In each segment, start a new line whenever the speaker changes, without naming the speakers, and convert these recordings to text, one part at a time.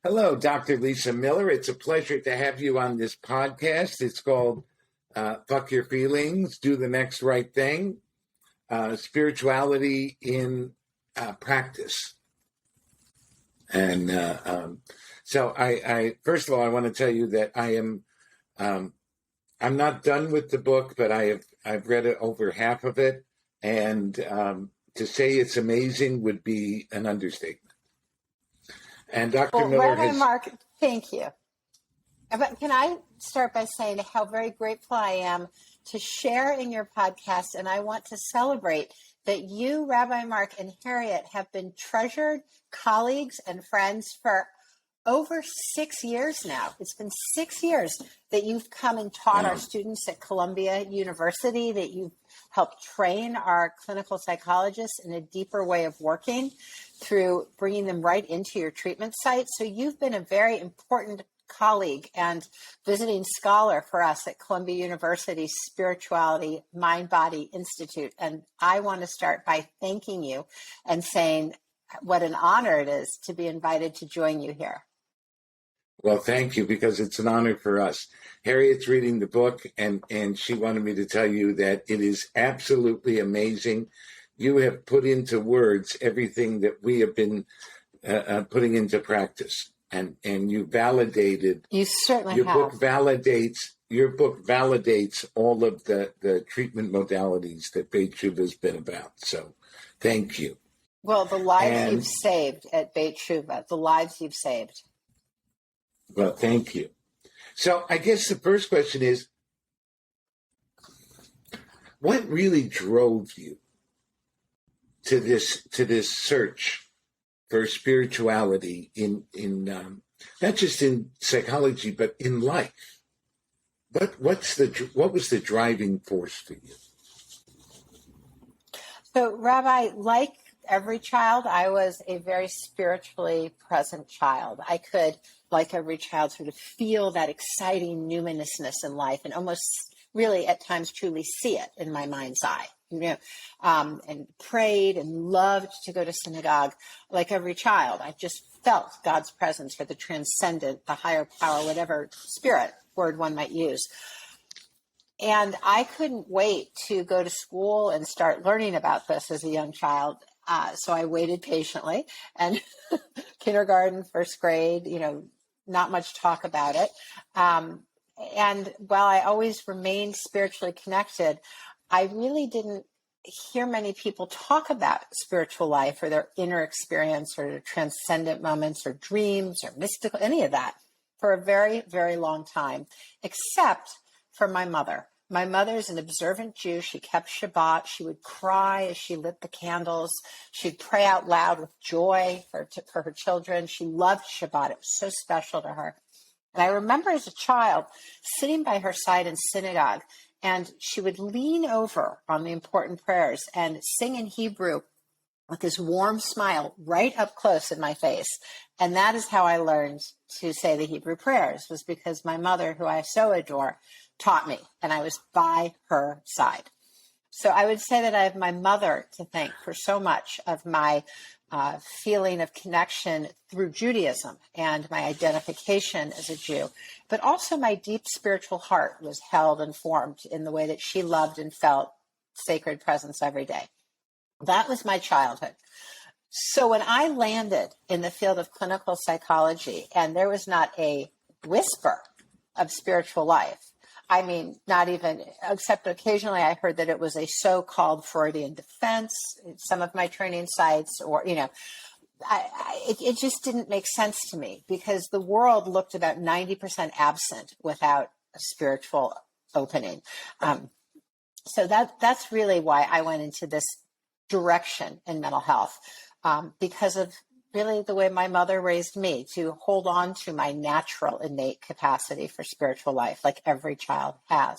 Hello, Dr. Lisa Miller. It's a pleasure to have you on this podcast. It's called Fuck Your Feelings, Do the Next Right Thing, Spirituality in Practice. And so I first of all, I want to tell you that I'm not done with the book, but I've read it over half of it. And to say it's amazing would be an understatement. And Dr. Miller
Rabbi Mark, thank you. But can I start by saying how very grateful I am to share in your podcast, and I want to celebrate that you, Rabbi Mark, and Harriet have been treasured colleagues and friends for over 6 years now. It's been 6 years that you've come and taught our students at Columbia University, that you've helped train our clinical psychologists in a deeper way of working through bringing them right into your treatment site. So you've been a very important colleague and visiting scholar for us at Columbia University Spirituality Mind-Body Institute. And I want to start by thanking you and saying what an honor it is to be invited to join you here.
Well, thank you, because it's an honor for us. Harriet's reading the book, and she wanted me to tell you that it is absolutely amazing. You have put into words everything that we have been putting into practice, and you validated.
You certainly
your
have.
Your book validates all of the treatment modalities that Beit Tshuva has been about. So, thank you.
Well, the lives you've saved at Beit Tshuva, the lives you've saved.
Well, thank you. So I guess the first question is, what really drove you to this search for spirituality in not just in psychology but in life? What was the driving force for you?
So, Rabbi, like every child, I was a very spiritually present child. I could, like every child, sort of feel that exciting numinousness in life and almost really at times truly see it in my mind's eye, and prayed and loved to go to synagogue like every child. I just felt God's presence, or the transcendent, the higher power, whatever spirit word one might use. And I couldn't wait to go to school and start learning about this as a young child. So I waited patiently, and kindergarten, first grade, not much talk about it. And while I always remained spiritually connected, I really didn't hear many people talk about spiritual life or their inner experience or their transcendent moments or dreams or mystical, any of that, for a very, very long time, except for my mother. My mother's an observant Jew. She kept Shabbat. She would cry as she lit the candles. She'd pray out loud with joy for her children. She loved Shabbat. It was so special to her. And I remember as a child sitting by her side in synagogue, and she would lean over on the important prayers and sing in Hebrew with this warm smile right up close in my face. And that is how I learned to say the Hebrew prayers, was because my mother, who I so adore, taught me, and I was by her side. So I would say that I have my mother to thank for so much of my feeling of connection through Judaism and my identification as a Jew, but also my deep spiritual heart was held and formed in the way that she loved and felt sacred presence every day. That was my childhood. So when I landed in the field of clinical psychology, and there was not a whisper of spiritual life, I mean, not even, except occasionally I heard that it was a so-called Freudian defense in some of my training sites, or, it just didn't make sense to me, because the world looked about 90% absent without a spiritual opening. So that's really why I went into this direction in mental health, because of really the way my mother raised me to hold on to my natural innate capacity for spiritual life, like every child has.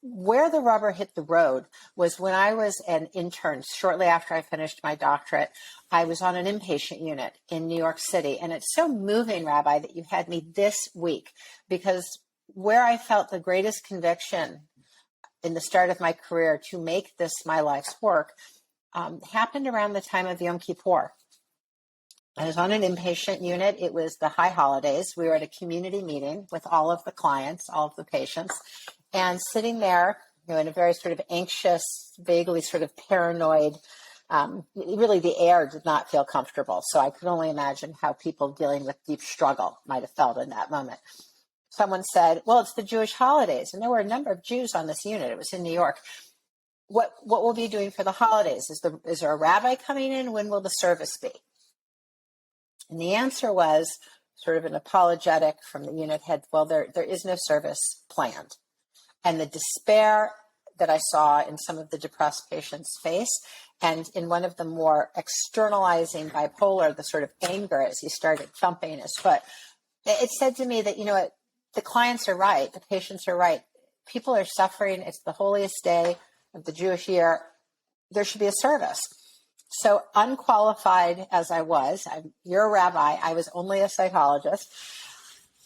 Where the rubber hit the road was when I was an intern. Shortly after I finished my doctorate, I was on an inpatient unit in New York City. And it's so moving, Rabbi, that you had me this week, because where I felt the greatest conviction in the start of my career to make this my life's work happened around the time of Yom Kippur. I was on an inpatient unit. It was the high holidays. We were at a community meeting with all of the clients, all of the patients, and sitting there, in a very sort of anxious, vaguely sort of paranoid, really the air did not feel comfortable. So I could only imagine how people dealing with deep struggle might have felt in that moment. Someone said, well, it's the Jewish holidays. And there were a number of Jews on this unit. It was in New York. What will be doing for the holidays? Is there a rabbi coming in? When will the service be? And the answer was sort of an apologetic from the unit head. Well, there is no service planned. And the despair that I saw in some of the depressed patients' face, and in one of the more externalizing bipolar, the sort of anger as he started thumping his foot, it said to me that, the clients are right, the patients are right. People are suffering. It's the holiest day of the Jewish year. There should be a service. So unqualified as I was, you're a rabbi, I was only a psychologist.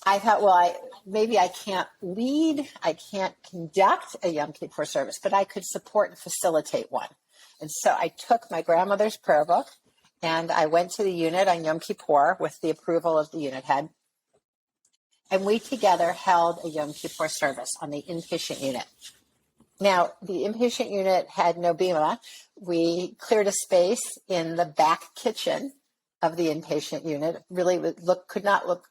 I thought, well, maybe I can't lead, I can't conduct a Yom Kippur service, but I could support and facilitate one. And so I took my grandmother's prayer book and I went to the unit on Yom Kippur with the approval of the unit head. And we together held a Yom Kippur service on the inpatient unit. Now, the inpatient unit had no bima. We cleared a space in the back kitchen of the inpatient unit. It really could not look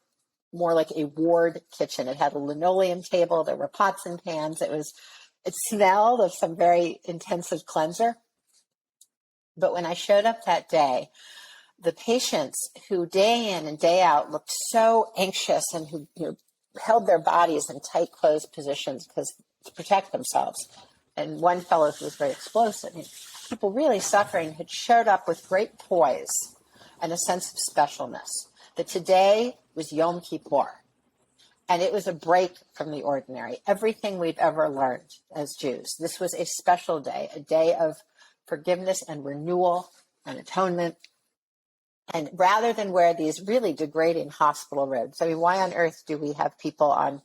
more like a ward kitchen. It had a linoleum table. There were pots and pans. It smelled of some very intensive cleanser. But when I showed up that day, the patients who day in and day out looked so anxious and who held their bodies in tight closed positions to protect themselves. And one fellow who was very explosive, people really suffering, had showed up with great poise and a sense of specialness. That today was Yom Kippur. And it was a break from the ordinary. Everything we've ever learned as Jews. This was a special day, a day of forgiveness and renewal and atonement. And rather than wear these really degrading hospital robes, why on earth do we have people on,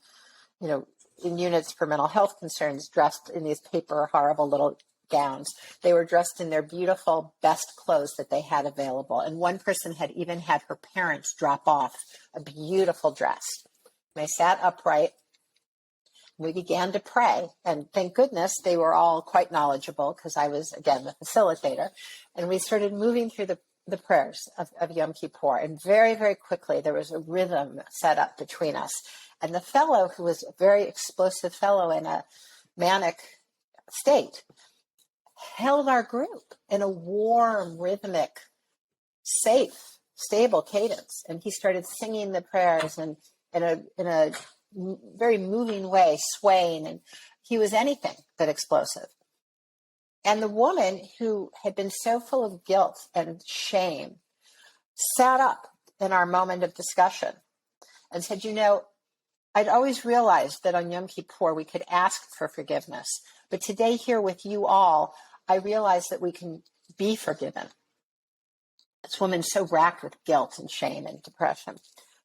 in units for mental health concerns dressed in these paper, horrible little gowns? They were dressed in their beautiful, best clothes that they had available. And one person had even had her parents drop off a beautiful dress. They sat upright. We began to pray. And thank goodness they were all quite knowledgeable because I was, again, the facilitator. And we started moving through the prayers of Yom Kippur. And very, very quickly, there was a rhythm set up between us. And the fellow, who was a very explosive fellow in a manic state, held our group in a warm, rhythmic, safe, stable cadence. And he started singing the prayers and in a very moving way, swaying. And he was anything but explosive. And the woman who had been so full of guilt and shame sat up in our moment of discussion and said, I'd always realized that on Yom Kippur we could ask for forgiveness. But today here with you all, I realized that we can be forgiven. This woman so racked with guilt and shame and depression.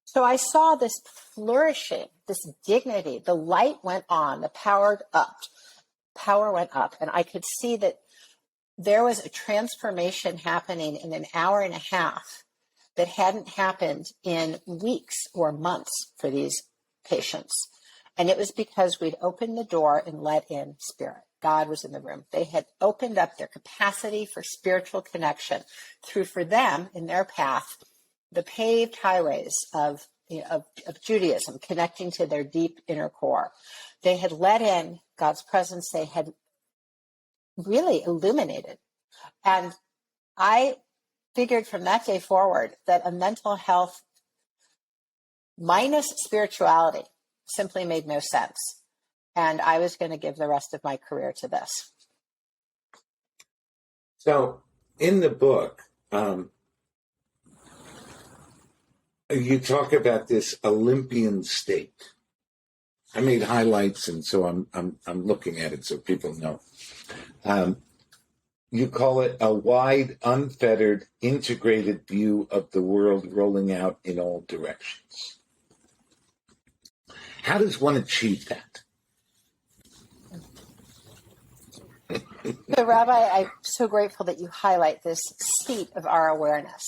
So I saw this flourishing, this dignity. The light went on, the power went up, and I could see that there was a transformation happening in an hour and a half that hadn't happened in weeks or months for these patients. And it was because we'd opened the door and let in spirit. God was in the room. They had opened up their capacity for spiritual connection through, for them, in their path, the paved highways of Judaism, connecting to their deep inner core. They had let in God's presence. They had really illuminated. And I figured from that day forward that a mental health minus spirituality simply made no sense. And I was going to give the rest of my career to this.
So in the book, you talk about this Olympian state. I made highlights, and so I'm looking at it so people know. You call it a wide, unfettered, integrated view of the world rolling out in all directions. How does one achieve that?
So, Rabbi, I'm so grateful that you highlight this seat of our awareness.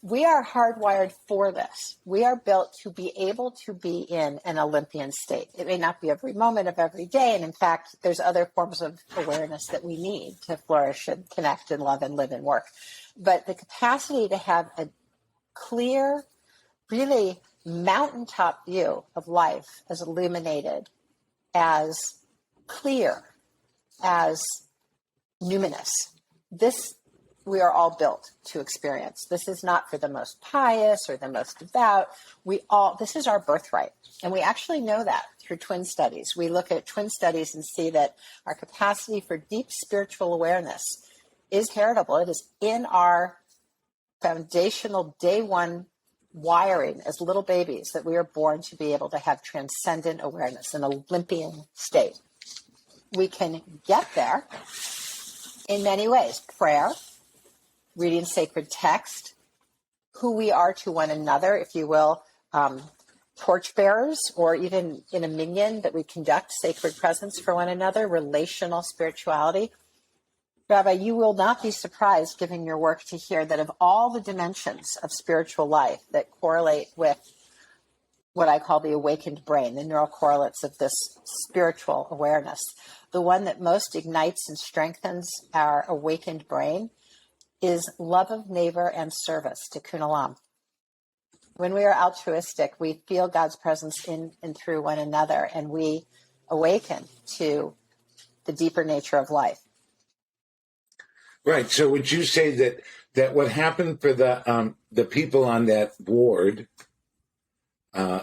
We are hardwired for this. We are built to be able to be in an Olympian state. It may not be every moment of every day. And in fact, there's other forms of awareness that we need to flourish and connect and love and live and work. But the capacity to have a clear, really mountaintop view of life as illuminated, as clear, as numinous. This we are all built to experience. This is not for the most pious or the most devout. This is our birthright. And we actually know that through twin studies. We look at twin studies and see that our capacity for deep spiritual awareness is heritable. It is in our foundational day one wiring as little babies, that we are born to be able to have transcendent awareness, an Olympian state. We can get there in many ways. Prayer, reading sacred text, who we are to one another, if you will, torchbearers, or even in a minyan that we conduct sacred presence for one another, relational spirituality. Rabbi, you will not be surprised, given your work, to hear that of all the dimensions of spiritual life that correlate with what I call the awakened brain, the neural correlates of this spiritual awareness, the one that most ignites and strengthens our awakened brain is love of neighbor and service, tikkun olam. When we are altruistic, we feel God's presence in and through one another, and we awaken to the deeper nature of life.
Right. So would you say that what happened for the people on that ward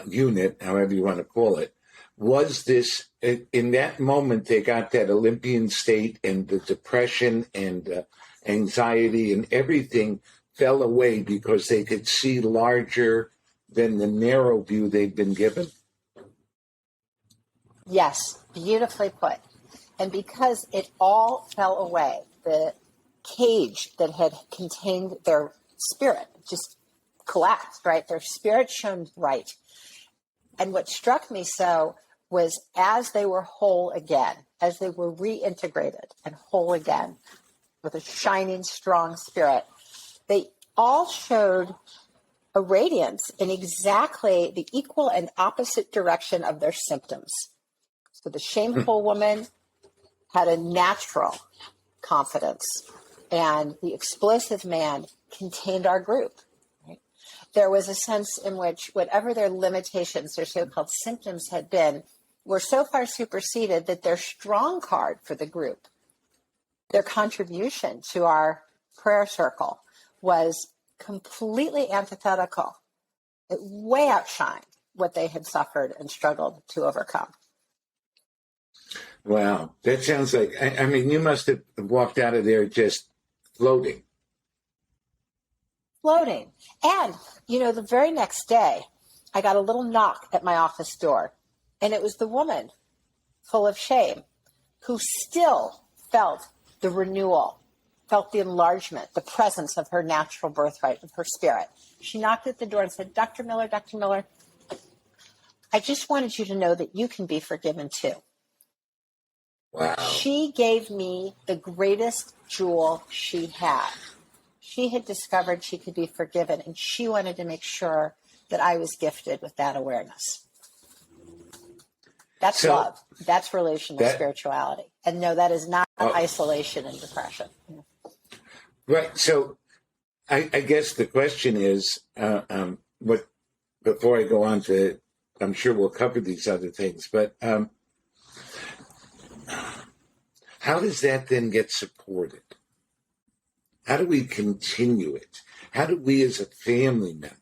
unit, however you want to call it, was this, in that moment they got that Olympian state, and the depression and anxiety and everything fell away because they could see larger than the narrow view they'd been given?
Yes, beautifully put. And because it all fell away, the cage that had contained their spirit just collapsed, right? Their spirit shone bright. And what struck me so was, as they were whole again, as they were reintegrated and whole again with a shining, strong spirit, they all showed a radiance in exactly the equal and opposite direction of their symptoms. So the shameful woman had a natural confidence, and the explosive man contained our group. Right? There was a sense in which whatever their limitations, their so-called symptoms had been, were so far superseded that their strong card for the group, their contribution to our prayer circle, was completely antithetical. It way outshined what they had suffered and struggled to overcome.
Wow. That sounds like, I mean, you must have walked out of there just floating.
Floating. And, the very next day, I got a little knock at my office door, and it was the woman, full of shame, who still felt the renewal, felt the enlargement, the presence of her natural birthright, of her spirit. She knocked at the door and said, Dr. Miller, I just wanted you to know that you can be forgiven too.
Wow.
She gave me the greatest jewel she had. She had discovered she could be forgiven, and she wanted to make sure that I was gifted with that awareness. That's love. That's relational spirituality. And no, that is not isolation and depression.
Right. So I guess the question is, before I go on to, I'm sure we'll cover these other things, but how does that then get supported? How do we continue it? How do we as a family member?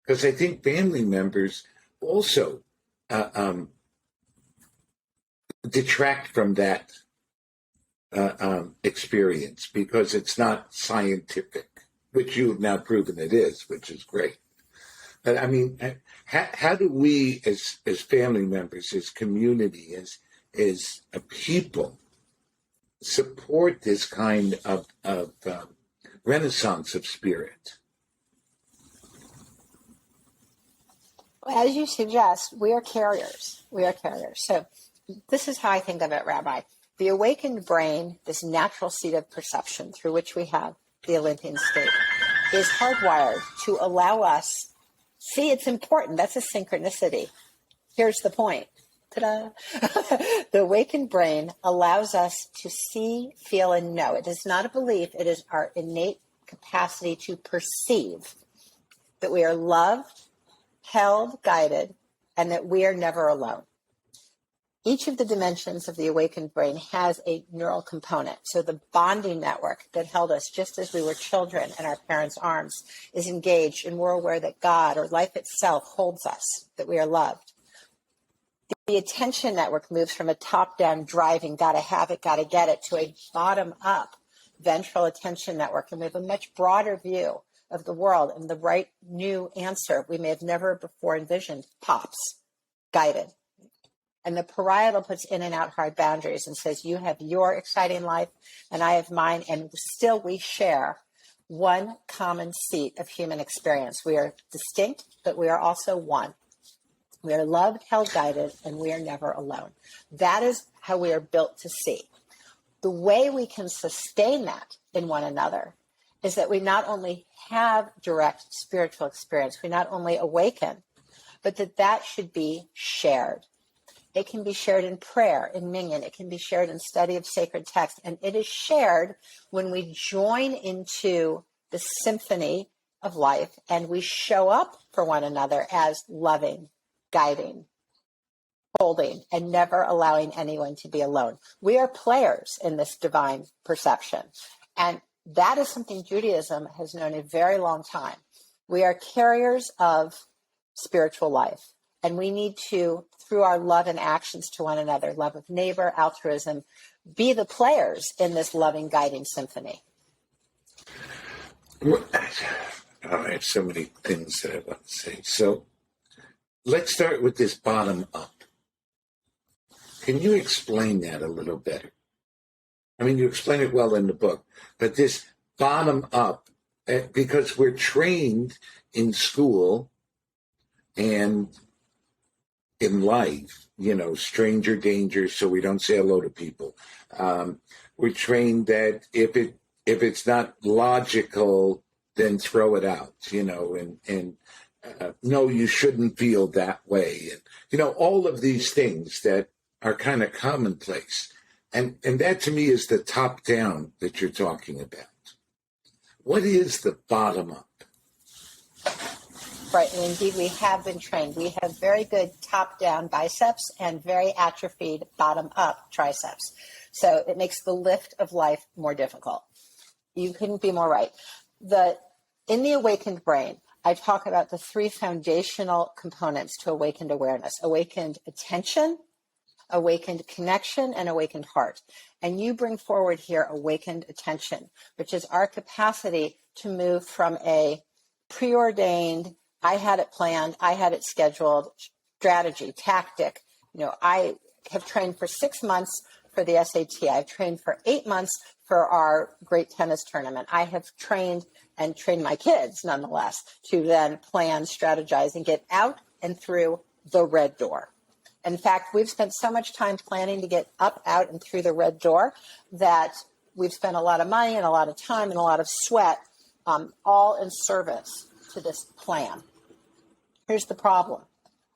Because I think family members also detract from that experience because it's not scientific, which you have now proven it is, which is great. But I mean, how do we as family members, as community, as a people, support this kind of renaissance of spirit?
As you suggest, we are carriers. We are carriers. So this is how I think of it, Rabbi. The awakened brain, this natural seat of perception through which we have the Olympian state, is hardwired to allow us, see, it's important. That's a synchronicity. Here's the point. Ta-da. The awakened brain allows us to see, feel, and know. It is not a belief. It is our innate capacity to perceive that we are loved, held, guided, and that we are never alone. Each of the dimensions of the awakened brain has a neural component. So the bonding network that held us just as we were children in our parents' arms is engaged, and we're aware that God or life itself holds us, that we are loved. The attention network moves from a top-down driving, gotta have it, gotta get it, to a bottom-up ventral attention network. And we have a much broader view of the world, and the right new answer we may have never before envisioned pops, guided. And the parietal puts in and out hard boundaries and says, you have your exciting life and I have mine. And still we share one common seat of human experience. We are distinct, but we are also one. We are loved, held, guided, and we are never alone. That is how we are built to see. The way we can sustain that in one another is that we not only have direct spiritual experience, we not only awaken, but that should be shared. It can be shared in prayer, in minyan. It can be shared in study of sacred text. And it is shared when we join into the symphony of life and we show up for one another as loving, guiding, holding, and never allowing anyone to be alone. We are players in this divine perception. And that is something Judaism has known a very long time. We are carriers of spiritual life. And we need to, through our love and actions to one another, love of neighbor, altruism, be the players in this loving, guiding symphony.
I have so many things that I want to say. So let's start with this bottom up. Can you explain that a little better? I mean, you explain it well in the book, but this bottom up, because we're trained in school and in life, stranger danger, so we don't say hello to people. We're trained that if it's not logical, then throw it out, and no, you shouldn't feel that way. And, all of these things that are kind of commonplace. And that to me is the top down that you're talking about. What is the bottom up?
Right, and indeed we have been trained. We have very good top-down biceps and very atrophied bottom-up triceps. So it makes the lift of life more difficult. You couldn't be more right. In the awakened brain, I talk about the three foundational components to awakened awareness: awakened attention, awakened connection, and awakened heart. And you bring forward here awakened attention, which is our capacity to move from a preordained, I had it planned, I had it scheduled, strategy, tactic. I have trained for 6 months for the SAT. I've trained for 8 months for our great tennis tournament. I have trained my kids, nonetheless, to then plan, strategize, and get out and through the red door. In fact, we've spent so much time planning to get up, out, and through the red door that we've spent a lot of money and a lot of time and a lot of sweat, all in service to this plan. Here's the problem.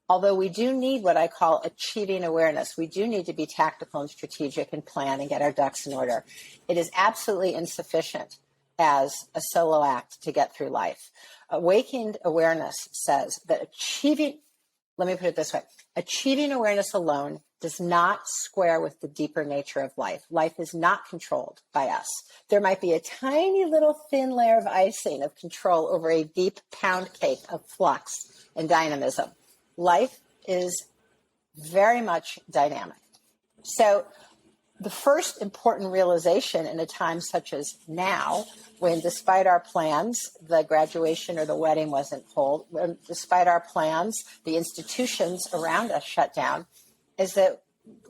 Although we do need what I call achieving awareness, we do need to be tactical and strategic and plan and get our ducks in order. It is absolutely insufficient as a solo act to get through life. Awakened awareness says that let me put it this way, achieving awareness alone does not square with the deeper nature of life. Life is not controlled by us. There might be a tiny little thin layer of icing of control over a deep pound cake of flux and dynamism. Life is very much dynamic. So the first important realization in a time such as now, when despite our plans, the graduation or the wedding wasn't held, when despite our plans, the institutions around us shut down, is that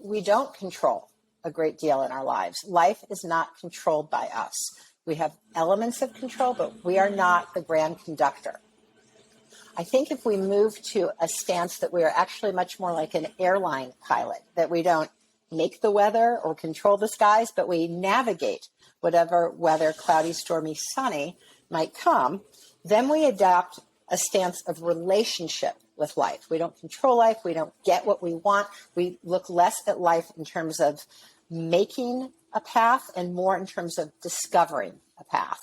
we don't control a great deal in our lives. Life is not controlled by us. We have elements of control, but we are not the grand conductor. I think if we move to a stance that we are actually much more like an airline pilot, that we don't make the weather or control the skies, but we navigate whatever weather, cloudy, stormy, sunny, might come, Then we adopt a stance of relationship with life. We don't control life. We don't get what we want. We look less at life in terms of making a path and more in terms of discovering a path.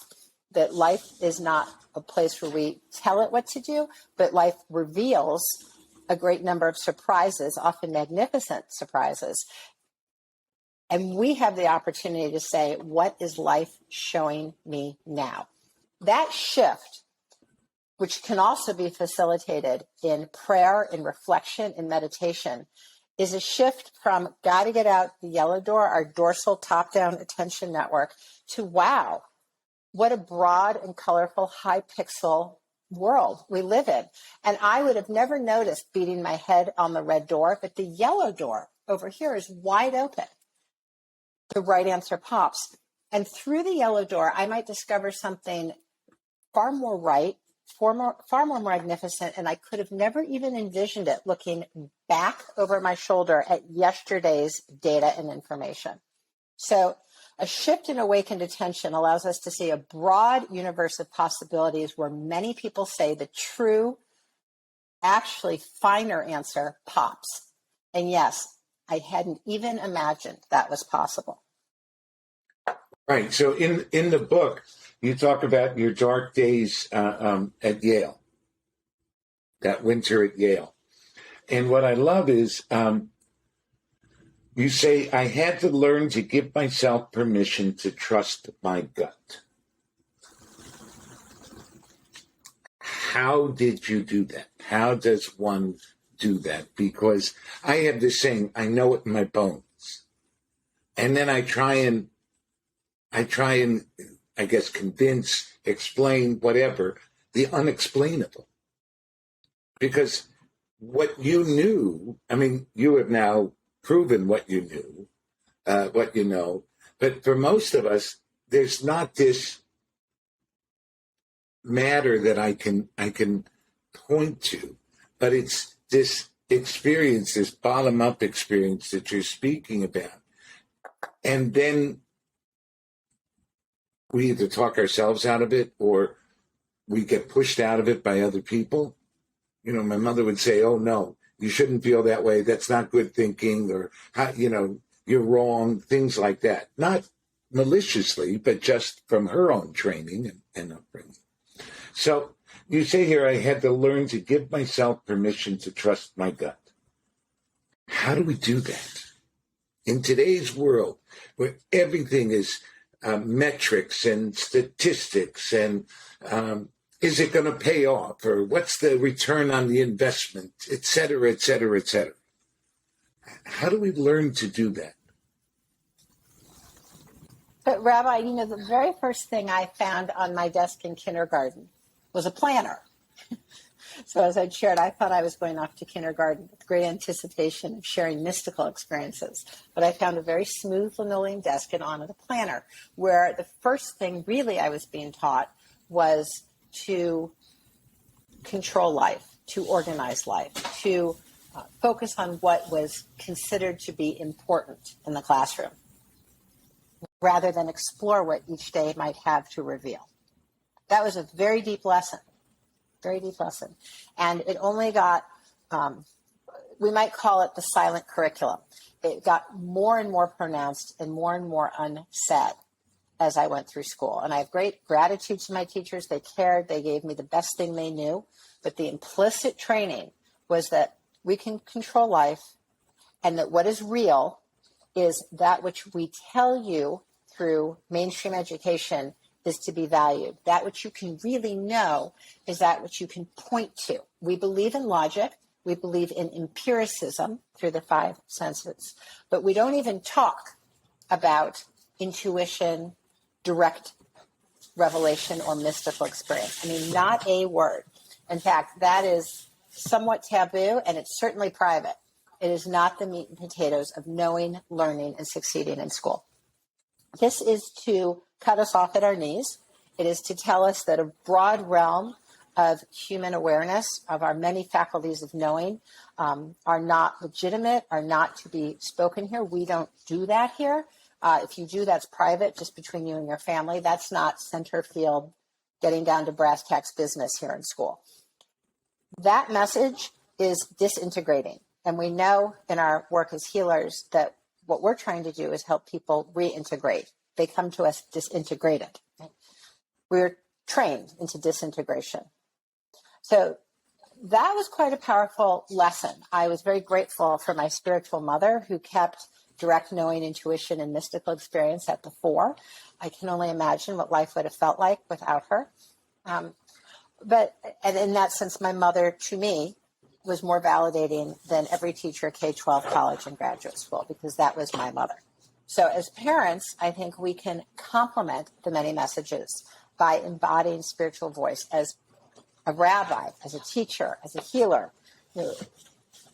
That life is not a place where we tell it what to do, but life reveals a great number of surprises, often magnificent surprises. And we have the opportunity to say, what is life showing me now? That shift, which can also be facilitated in prayer, in reflection, in meditation, is a shift from got to get out the yellow door, our dorsal top-down attention network, to wow, what a broad and colorful, high-pixel world we live in. And I would have never noticed beating my head on the red door, but the yellow door over here is wide open. The right answer pops. And through the yellow door, I might discover something far more right, far more magnificent, and I could have never even envisioned it looking back over my shoulder at yesterday's data and information. So a shift in awakened attention allows us to see a broad universe of possibilities where many people say the true, actually finer answer pops. And yes, I hadn't even imagined that was possible.
Right. So in the book, you talk about your dark days at Yale, that winter at Yale. And what I love is you say, I had to learn to give myself permission to trust my gut. How did you do that? How does one do that? Because I have this saying, I know it in my bones. And then I try and, I guess, convince, explain, whatever, the unexplainable. Because what you knew, I mean, you have now proven what you knew, what you know. But for most of us, there's not this matter that I can point to, but it's this experience, this bottom-up experience that you're speaking about. And then we either talk ourselves out of it or we get pushed out of it by other people. You know, my mother would say, oh, no, you shouldn't feel that way. That's not good thinking, or, you know, you're wrong, things like that. Not maliciously, but just from her own training and upbringing. So you say here, I had to learn to give myself permission to trust my gut. How do we do that? In today's world, where everything is metrics and statistics and is it going to pay off, or what's the return on the investment, et cetera, et cetera, et cetera. How do we learn to do that?
But Rabbi, you know, the very first thing I found on my desk in kindergarten was a planner. So as I shared, I thought I was going off to kindergarten with great anticipation of sharing mystical experiences. But I found a very smooth linoleum desk and on it a planner, where the first thing really I was being taught was to control life, to organize life, to focus on what was considered to be important in the classroom, rather than explore what each day might have to reveal. That was a very deep lesson. Very deep lesson. And it only got, we might call it the silent curriculum. It got more and more pronounced and more unsaid as I went through school. And I have great gratitude to my teachers. They cared. They gave me the best thing they knew. But the implicit training was that we can control life, and that what is real is that which we tell you through mainstream education is to be valued. That which you can really know is that which you can point to. We believe in logic. We believe in empiricism through the five senses. But we don't even talk about intuition, direct revelation, or mystical experience. I mean, not a word. In fact, that is somewhat taboo, and it's certainly private. It is not the meat and potatoes of knowing, learning, and succeeding in school. This is to cut us off at our knees. It is to tell us that a broad realm of human awareness, of our many faculties of knowing, are not legitimate, are not to be spoken here. We don't do that here. If you do, that's private, just between you and your family. That's not center field getting down to brass tacks business here in school. That message is disintegrating. And we know in our work as healers that what we're trying to do is help people reintegrate. They come to us disintegrated. We're trained into disintegration. So that was quite a powerful lesson. I was very grateful for my spiritual mother who kept direct knowing, intuition, and mystical experience at the fore. I can only imagine what life would have felt like without her. But in that sense, my mother, to me, was more validating than every teacher, K-12, college, and graduate school, because that was my mother. So as parents, I think we can complement the many messages by embodying spiritual voice as a rabbi, as a teacher, as a healer.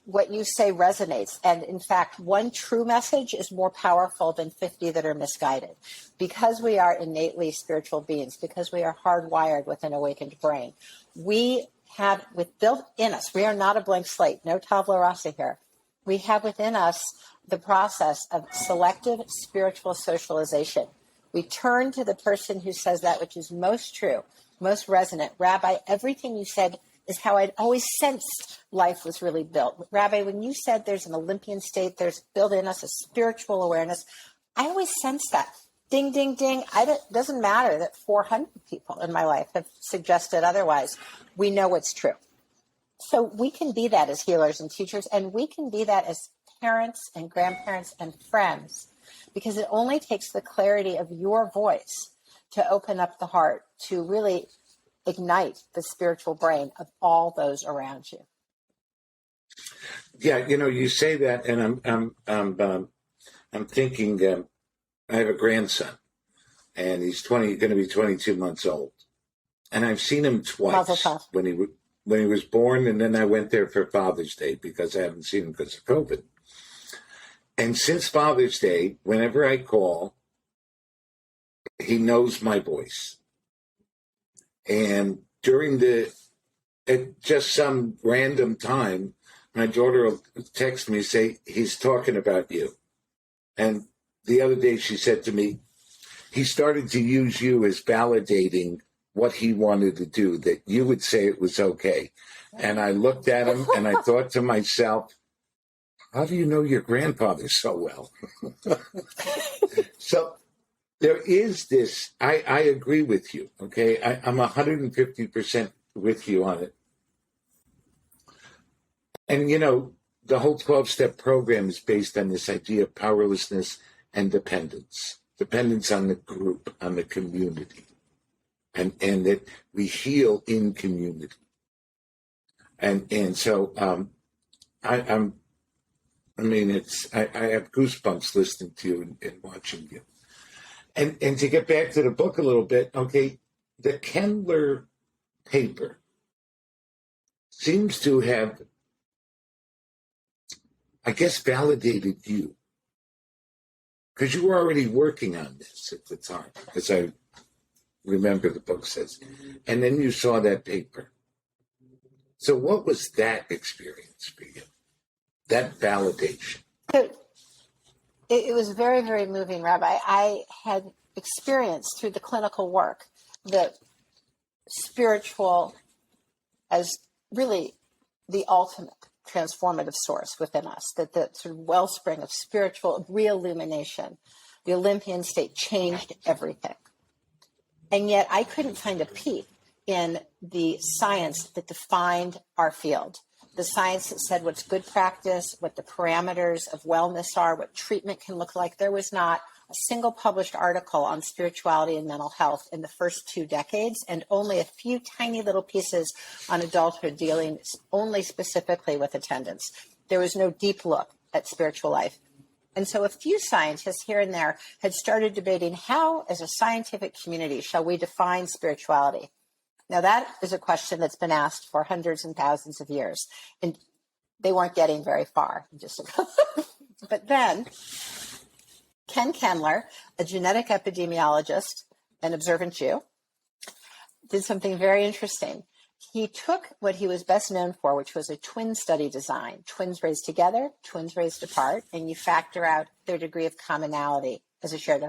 What you say resonates. And in fact, one true message is more powerful than 50 that are misguided. Because we are innately spiritual beings, because we are hardwired with an awakened brain, we have built in us, we are not a blank slate, no tabula rasa here. We have within us the process of selective spiritual socialization. We turn to the person who says that which is most true, most resonant. Rabbi, everything you said is how I'd always sensed life was really built. Rabbi, when you said there's an Olympian state, there's built in us a spiritual awareness, I always sensed that. Ding, ding, ding. It doesn't matter that 400 people in my life have suggested otherwise. We know what's true. So we can be that as healers and teachers, and we can be that as parents and grandparents and friends, because it only takes the clarity of your voice to open up the heart, to really ignite the spiritual brain of all those around you.
Yeah, you say that, and I'm thinking. I have a grandson, and he's going to be 22 months old, and I've seen him twice when he was born, and then I went there for Father's Day because I haven't seen him because of COVID. And since Father's Day, whenever I call, he knows my voice. And at just some random time, my daughter will text me, say, he's talking about you. And the other day she said to me, he started to use you as validating what he wanted to do, that you would say it was okay. And I looked at him and I thought to myself, how do you know your grandfather so well? So there is this, I agree with you, okay? I'm 150% with you on it. And, the whole 12-step program is based on this idea of powerlessness and dependence on the group, on the community, and that we heal in community. And so I have goosebumps listening to you and watching you. And to get back to the book a little bit, okay, the Kendler paper seems to have, I guess, validated you. Because you were already working on this at the time, as I remember the book says. And then you saw that paper. So what was that experience for you? That validation?
It was very, very moving, Rabbi. I had experienced through the clinical work the spiritual as really the ultimate transformative source within us, that the sort of wellspring of spiritual re-illumination, the Olympian state changed everything. And yet I couldn't find a peep in the science that defined our field, the science that said what's good practice, what the parameters of wellness are, what treatment can look like. There was not a single published article on spirituality and mental health in the first 2 decades, and only a few tiny little pieces on adulthood dealing only specifically with attendance. There was no deep look at spiritual life. And so a few scientists here and there had started debating how, as a scientific community, shall we define spirituality? Now, that is a question that's been asked for hundreds and thousands of years, and they weren't getting very far. But then Ken Kendler, a genetic epidemiologist, an observant Jew, did something very interesting. He took what he was best known for, which was a twin study design, twins raised together, twins raised apart, and you factor out their degree of commonality as a shared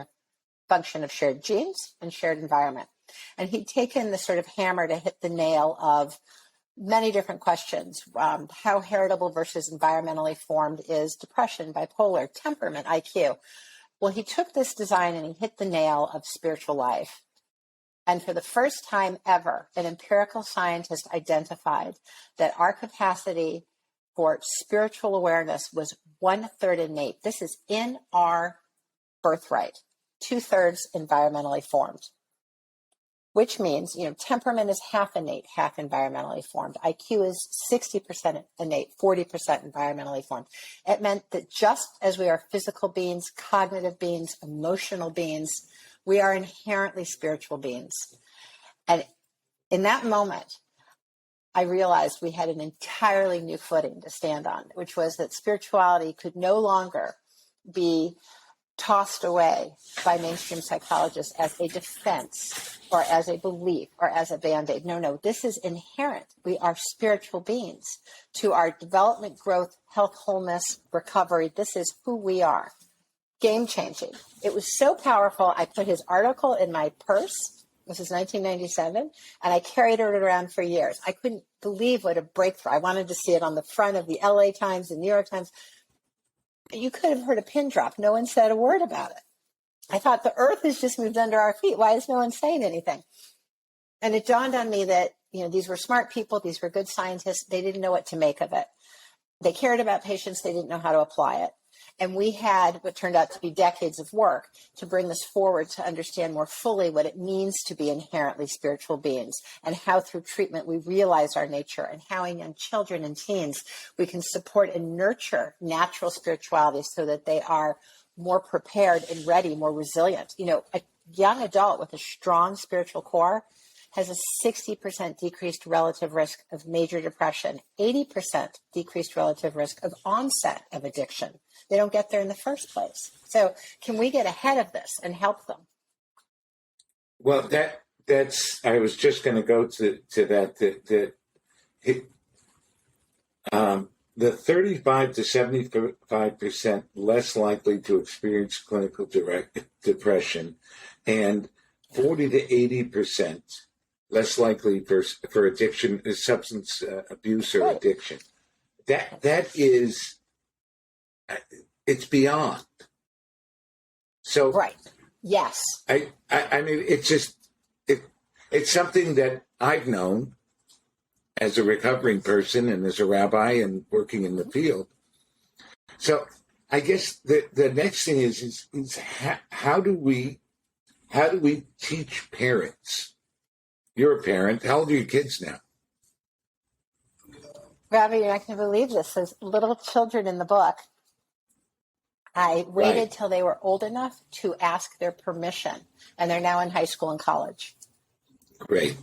function of shared genes and shared environment. And he'd taken the sort of hammer to hit the nail of many different questions. How heritable versus environmentally formed is depression, bipolar, temperament, IQ? Well, he took this design and he hit the nail of spiritual life. And for the first time ever, an empirical scientist identified that our capacity for spiritual awareness was 1/3 innate. This is in our birthright, 2/3 environmentally formed, which means, temperament is half innate, half environmentally formed. IQ is 60% innate, 40% environmentally formed. It meant that just as we are physical beings, cognitive beings, emotional beings, we are inherently spiritual beings. And in that moment, I realized we had an entirely new footing to stand on, which was that spirituality could no longer be tossed away by mainstream psychologists as a defense or as a belief or as a band-aid. No, this is inherent. We are spiritual beings. To our development, growth, health, wholeness, recovery, this is who we are. Game-changing. It was so powerful, I put his article in my purse. This is 1997, and I carried it around for years. I couldn't believe what a breakthrough. I wanted to see it on the front of the LA Times, the New York Times. You could have heard a pin drop. No one said a word about it. I thought the earth has just moved under our feet. Why is no one saying anything? And it dawned on me that, these were smart people. These were good scientists. They didn't know what to make of it. They cared about patients. They didn't know how to apply it. And we had what turned out to be decades of work to bring this forward to understand more fully what it means to be inherently spiritual beings and how through treatment we realize our nature and how in young children and teens we can support and nurture natural spirituality so that they are more prepared and ready, more resilient. A young adult with a strong spiritual core has a 60% decreased relative risk of major depression, 80% decreased relative risk of onset of addiction. They don't get there in the first place. So can we get ahead of this and help them?
Well, that's I was just going to go to that. The 35 to 75% less likely to experience clinical depression, and 40 to 80% less likely for addiction, substance abuse or
Right.
addiction. That is, it's beyond. So
Right. Yes.
I mean, it's something that I've known as a recovering person and as a rabbi and working in the field. So I guess the next thing is how do we teach parents? You're a parent. How old are your kids now?
Rabbi, you're not going to believe this. There's little children in the book. I waited
Right.
till they were old enough to ask their permission, and they're now in high school and college.
Great.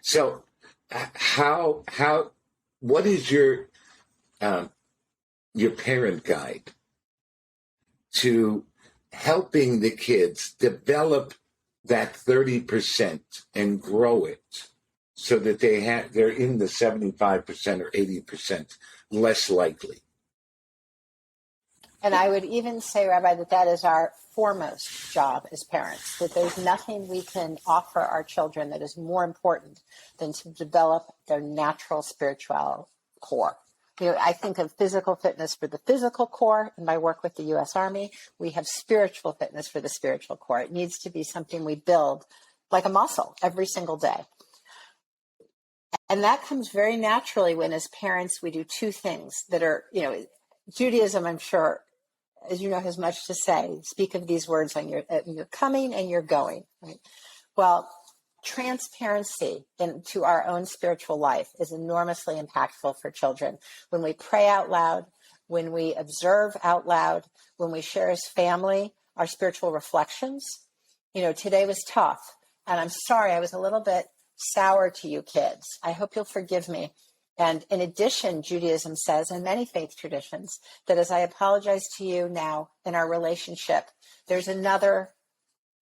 So what is your parent guide to helping the kids develop that 30% and grow it so that they're in the 75% or 80% less likely?
And I would even say, Rabbi, that is our foremost job as parents, that there's nothing we can offer our children that is more important than to develop their natural spiritual core. I think of physical fitness for the physical core. In my work with the U.S. Army, we have spiritual fitness for the spiritual core. It needs to be something we build like a muscle every single day. And that comes very naturally when, as parents, we do two things that are, Judaism, I'm sure, as you know, has much to say. Speak of these words on your coming and your going. Right? Well, transparency into our own spiritual life is enormously impactful for children. When we pray out loud, when we observe out loud, when we share as family our spiritual reflections. Today was tough, and I'm sorry I was a little bit sour to you kids. I hope you'll forgive me. And in addition, Judaism says, and many faith traditions, that as I apologize to you now in our relationship, there's another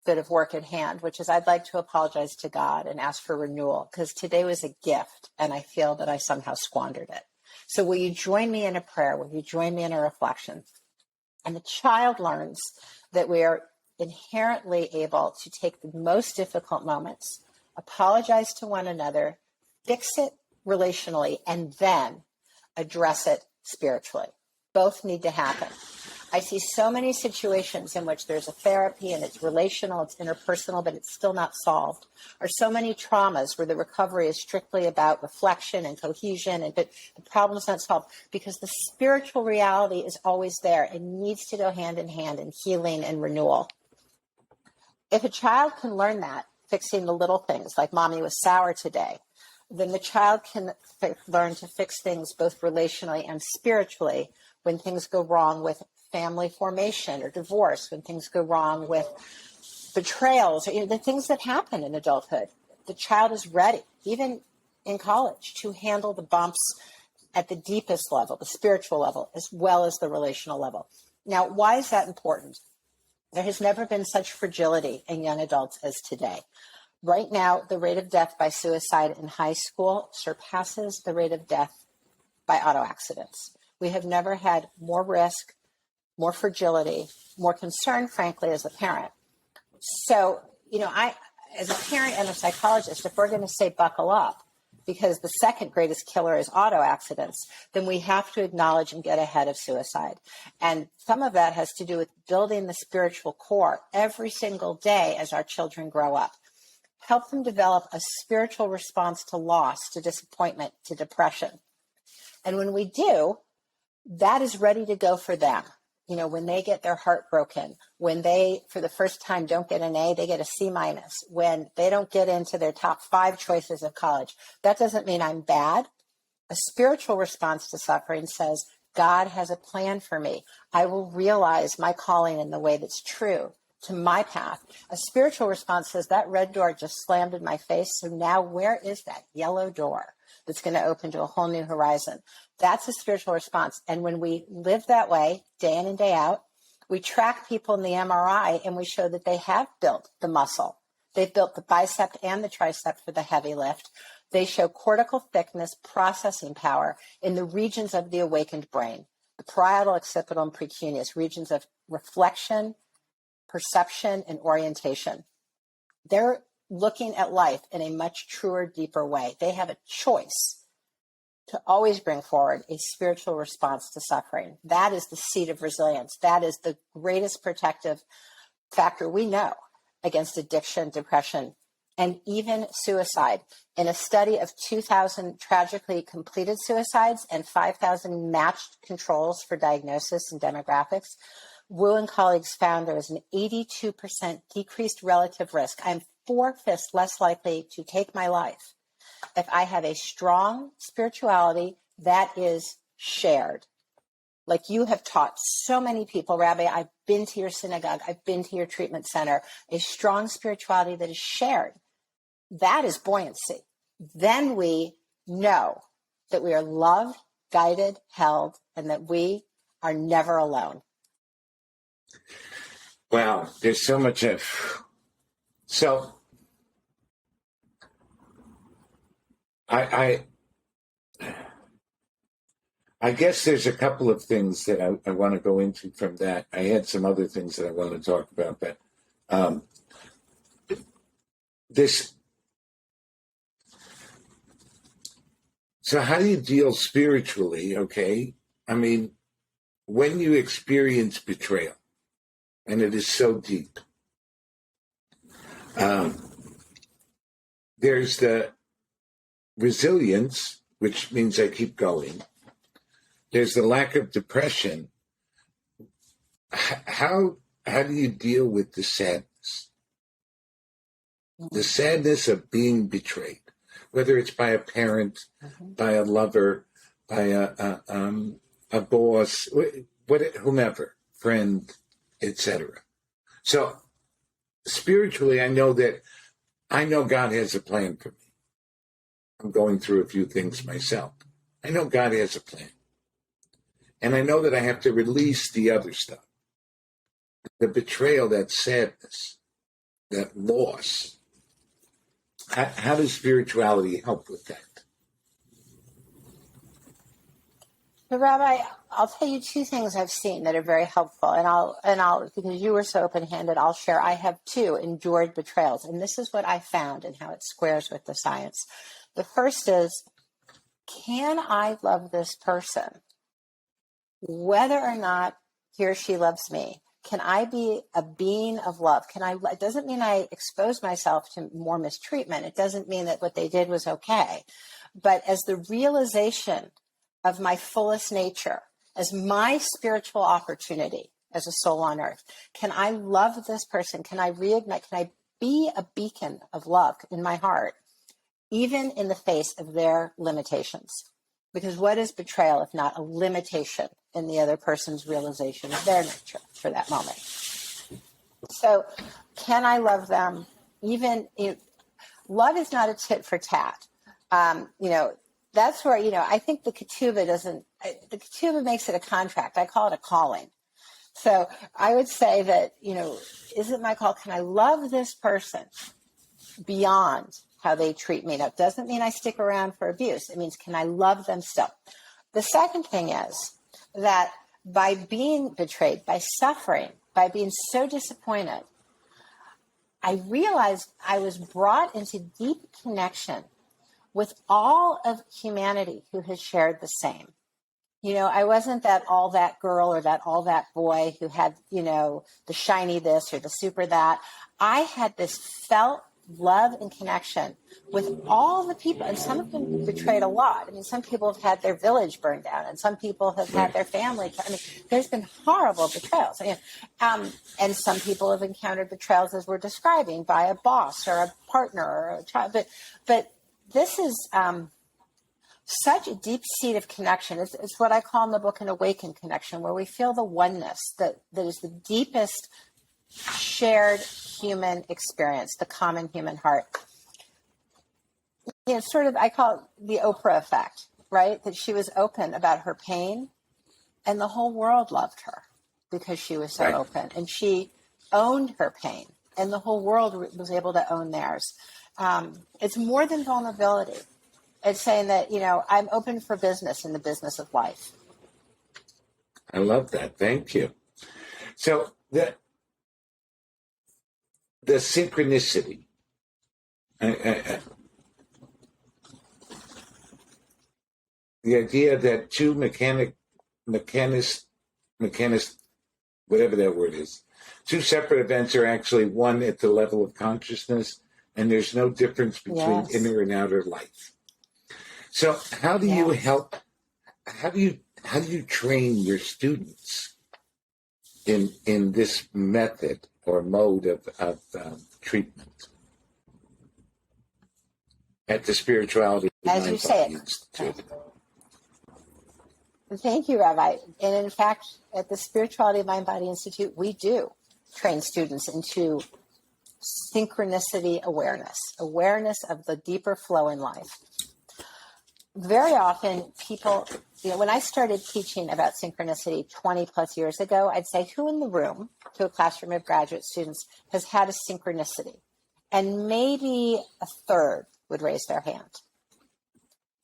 bit of work at hand, which is I'd like to apologize to God and ask for renewal, because today was a gift and I feel that I somehow squandered it. So will you join me in a prayer? Will you join me in a reflection? And the child learns that we are inherently able to take the most difficult moments, apologize to one another, fix it relationally, and then address it spiritually. Both need to happen. I see so many situations in which there's a therapy and it's relational, it's interpersonal, but it's still not solved. Or so many traumas where the recovery is strictly about reflection and cohesion, but the problem's not solved because the spiritual reality is always there and needs to go hand in hand in healing and renewal. If a child can learn that, fixing the little things, like mommy was sour today, then the child can learn to fix things both relationally and spiritually when things go wrong with family formation or divorce, when things go wrong with betrayals, or the things that happen in adulthood. The child is ready, even in college, to handle the bumps at the deepest level, the spiritual level, as well as the relational level. Now, why is that important? There has never been such fragility in young adults as today. Right now, the rate of death by suicide in high school surpasses the rate of death by auto accidents. We have never had more risk, more fragility, more concern, frankly, as a parent. So, I, as a parent and a psychologist, if we're going to say buckle up, because the second greatest killer is auto accidents, then we have to acknowledge and get ahead of suicide. And some of that has to do with building the spiritual core every single day as our children grow up. Help them develop a spiritual response to loss, to disappointment, to depression. And when we do, that is ready to go for them. When they get their heart broken, when they, for the first time, don't get an A, they get a C minus. When they don't get into their top 5 choices of college, that doesn't mean I'm bad. A spiritual response to suffering says, God has a plan for me. I will realize my calling in the way that's true to my path. A spiritual response says, that red door just slammed in my face. So now where is that yellow door that's going to open to a whole new horizon? That's a spiritual response. And when we live that way, day in and day out, we track people in the MRI and we show that they have built the muscle. They've built the bicep and the tricep for the heavy lift. They show cortical thickness, processing power in the regions of the awakened brain, the parietal, occipital, and precuneus, regions of reflection, perception, and orientation. They're looking at life in a much truer, deeper way. They have a choice to always bring forward a spiritual response to suffering. That is the seed of resilience. That is the greatest protective factor we know against addiction, depression, and even suicide. In a study of 2,000 tragically completed suicides and 5,000 matched controls for diagnosis and demographics, Wu and colleagues found there was an 82% decreased relative risk. I'm 4/5 less likely to take my life if I have a strong spirituality that is shared. Like you have taught so many people, Rabbi, I've been to your synagogue, I've been to your treatment center, a strong spirituality that is shared. That is buoyancy. Then we know that we are loved, guided, held, and that we are never alone.
Wow, there's so much so I guess there's a couple of things that I want to go into from that. I had some other things that I want to talk about, but so how do you deal spiritually, okay? I mean, when you experience betrayal, and it is so deep, there's the resilience, which means I keep going. There's the lack of depression. How do you deal with the sadness? The sadness of being betrayed, whether it's by a parent, by a lover, by a boss, whomever, friend, etc. So spiritually, I know God has a plan for me. I'm going through a few things myself. I know God has a plan. And I know that I have to release the other stuff. The betrayal, that sadness, that loss. How does spirituality help with that?
So, Rabbi, I'll tell you two things I've seen that are very helpful, and I'll because you were so open-handed, I'll share. I have too endured betrayals, and this is what I found and how it squares with the science. The first is, can I love this person, whether or not he or she loves me? Can I be a being of love? It doesn't mean I expose myself to more mistreatment. It doesn't mean that what they did was okay. But as the realization of my fullest nature, as my spiritual opportunity as a soul on earth, can I love this person? Can I reignite? Can I be a beacon of love in my heart, even in the face of their limitations? Because what is betrayal if not a limitation in the other person's realization of their nature for that moment? So can I love them? Love is not a tit for tat. That's where, I think the ketubah makes it a contract. I call it a calling. So I would say that, is it my call? Can I love this person beyond how they treat me? Now, it doesn't mean I stick around for abuse. It means, can I love them still? The second thing is that by being betrayed, by suffering, by being so disappointed, I realized I was brought into deep connection with all of humanity who has shared the same. I wasn't that girl or all that boy who had, the shiny this or the super that. I had this felt love and connection with all the people, and some of them betrayed a lot. I mean, some people have had their village burned down, and some people have had their family. There's been horrible betrayals. And some people have encountered betrayals, as we're describing, by a boss or a partner or a child. But this is such a deep seed of connection. It's what I call in the book an awakened connection, where we feel the oneness that is the deepest shared human experience, the common human heart. I call it the Oprah effect, right? That she was open about her pain, and the whole world loved her because she was so open, and she owned her pain, and the whole world was able to own theirs. It's more than vulnerability. It's saying that, I'm open for business in the business of life.
I love that. Thank you. So the synchronicity, the idea that two mechanists, whatever that word is, two separate events are actually one at the level of consciousness, and there's no difference between inner and outer life. So how do you help? How do you train your students in this method or mode of treatment at the Spirituality
As you say
Institute?
Thank you, Rabbi. And in fact, at the Spirituality Mind Body Institute, we do train students into synchronicity awareness of the deeper flow in life. Very often people, when I started teaching about synchronicity 20 plus years ago, I'd say, who in the room, to a classroom of graduate students, has had a synchronicity? And maybe a third would raise their hand.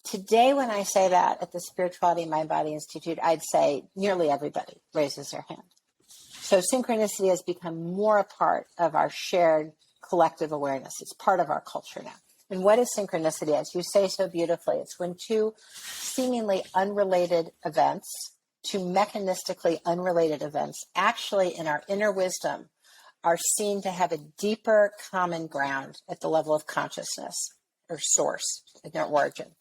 Today, when I say that at the Spirituality Mind Body Institute, I'd say nearly everybody raises their hand. So synchronicity has become more a part of our shared collective awareness. It's part of our culture now. And what is synchronicity? As you say so beautifully, it's when two seemingly unrelated events, two mechanistically unrelated events, actually in our inner wisdom are seen to have a deeper common ground at the level of consciousness or source in their origin.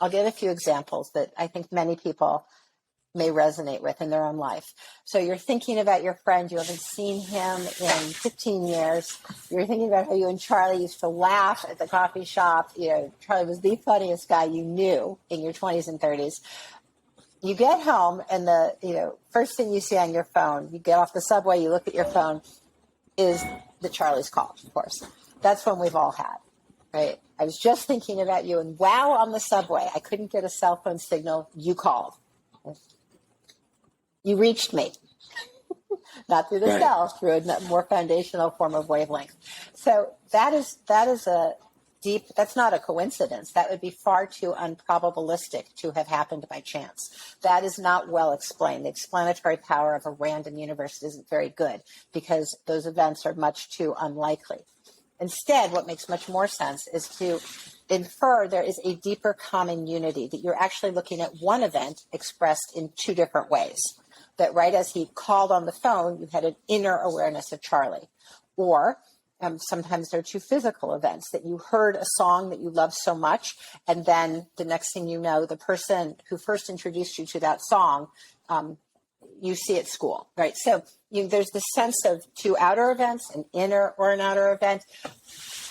I'll give a few examples that I think many people may resonate with in their own life. So you're thinking about your friend, you haven't seen him in 15 years. You're thinking about how you and Charlie used to laugh at the coffee shop. Charlie was the funniest guy you knew in your 20s and 30s. You get home and the first thing you see on your phone, you get off the subway, you look at your phone, is the Charlie's call, of course. That's one we've all had, right? I was just thinking about you, and wow, on the subway, I couldn't get a cell phone signal. You called. You reached me, not through the cell, through a more foundational form of wavelength. So that is a deep, that's not a coincidence. That would be far too unprobabilistic to have happened by chance. That is not well explained. The explanatory power of a random universe isn't very good because those events are much too unlikely. Instead, what makes much more sense is to infer there is a deeper common unity, that you're actually looking at one event expressed in two different ways. That right as he called on the phone, you had an inner awareness of Charlie. Or sometimes they're two physical events, that you heard a song that you love so much, and then the next thing you know, the person who first introduced you to that song, you see at school, right? So there's this sense of two outer events, an inner or an outer event.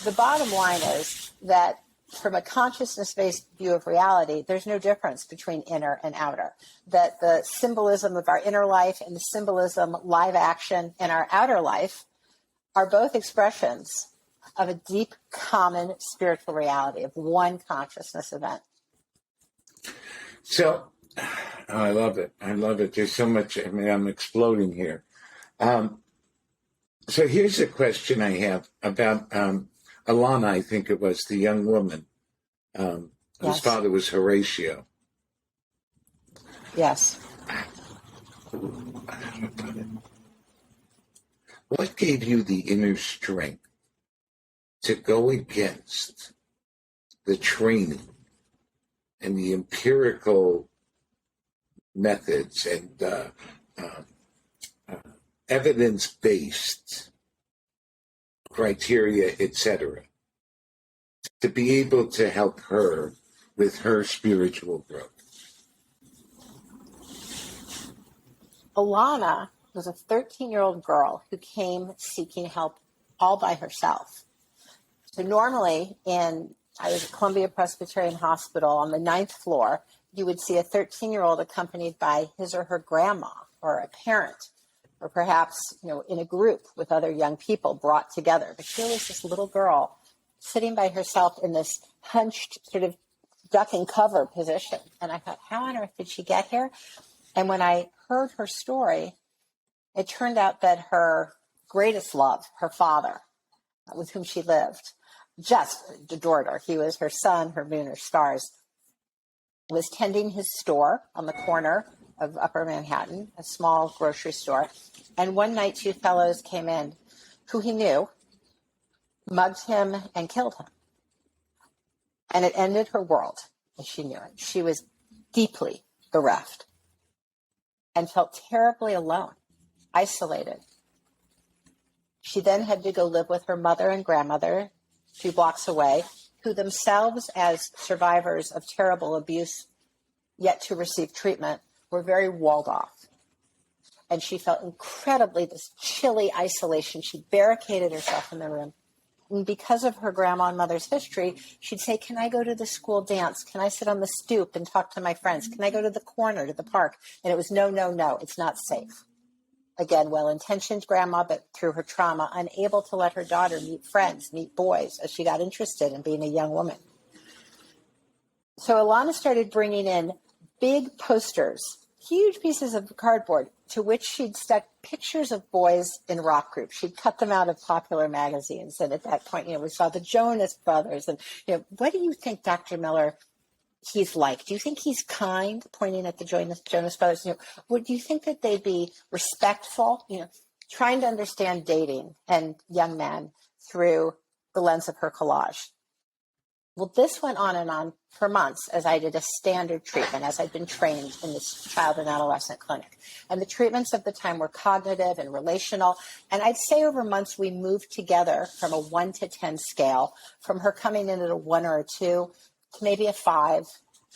The bottom line is that from a consciousness-based view of reality, there's no difference between inner and outer. That the symbolism of our inner life and the symbolism, live action, in our outer life are both expressions of a deep common spiritual reality, of one consciousness event.
So, I love it. I love it. There's so much. I mean, I'm exploding here. So here's a question I have about Alana, I think it was, the young woman whose father was Horatio.
Yes.
What gave you the inner strength to go against the training and the empirical methods and evidence-based criteria, etc., to be able to help her with her spiritual growth?
Alana was a 13-year-old girl who came seeking help all by herself. So normally I was at Columbia Presbyterian Hospital on the 9th floor, you would see a 13-year-old accompanied by his or her grandma or a parent, or perhaps, in a group with other young people brought together. But here was this little girl sitting by herself in this hunched sort of duck and cover position. And I thought, how on earth did she get here? And when I heard her story, it turned out that her greatest love, her father, with whom she lived, just adored her. He was her sun, her moon, her stars, was tending his store on the corner of Upper Manhattan, a small grocery store. And one night, two fellows came in who he knew, mugged him, and killed him. And it ended her world as she knew it. She was deeply bereft and felt terribly alone, isolated. She then had to go live with her mother and grandmother a few blocks away, who themselves, as survivors of terrible abuse yet to receive treatment, were very walled off. And she felt incredibly this chilly isolation. She barricaded herself in the room. And because of her grandma and mother's history, she'd say, can I go to the school dance? Can I sit on the stoop and talk to my friends? Can I go to the corner, to the park? And it was no, no, no, it's not safe. Again, well-intentioned grandma, but through her trauma, unable to let her daughter meet friends, meet boys, as she got interested in being a young woman. So Alana started bringing in big posters, huge pieces of cardboard, to which she'd stuck pictures of boys in rock groups. She'd cut them out of popular magazines. And at that point, we saw the Jonas Brothers. And, what do you think, Dr. Miller, he's like? Do you think he's kind, pointing at the Jonas Brothers? Would you think that they'd be respectful? Trying to understand dating and young men through the lens of her collage. Well, this went on and on for months as I did a standard treatment, as I'd been trained in this child and adolescent clinic. And the treatments of the time were cognitive and relational. And I'd say over months, we moved together from a 1 to 10 scale, from her coming in at a 1 or a 2 to maybe a 5,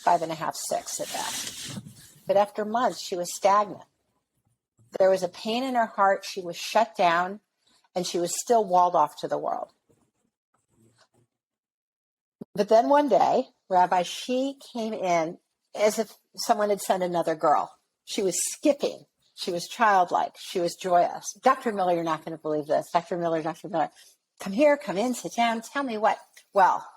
5.5, 6 at best. But after months, she was stagnant. There was a pain in her heart. She was shut down, and she was still walled off to the world. But then one day, Rabbi, she came in as if someone had sent another girl. She was skipping. She was childlike. She was joyous. Dr. Miller, you're not going to believe this. Dr. Miller, come here, come in, sit down. Tell me what. Well,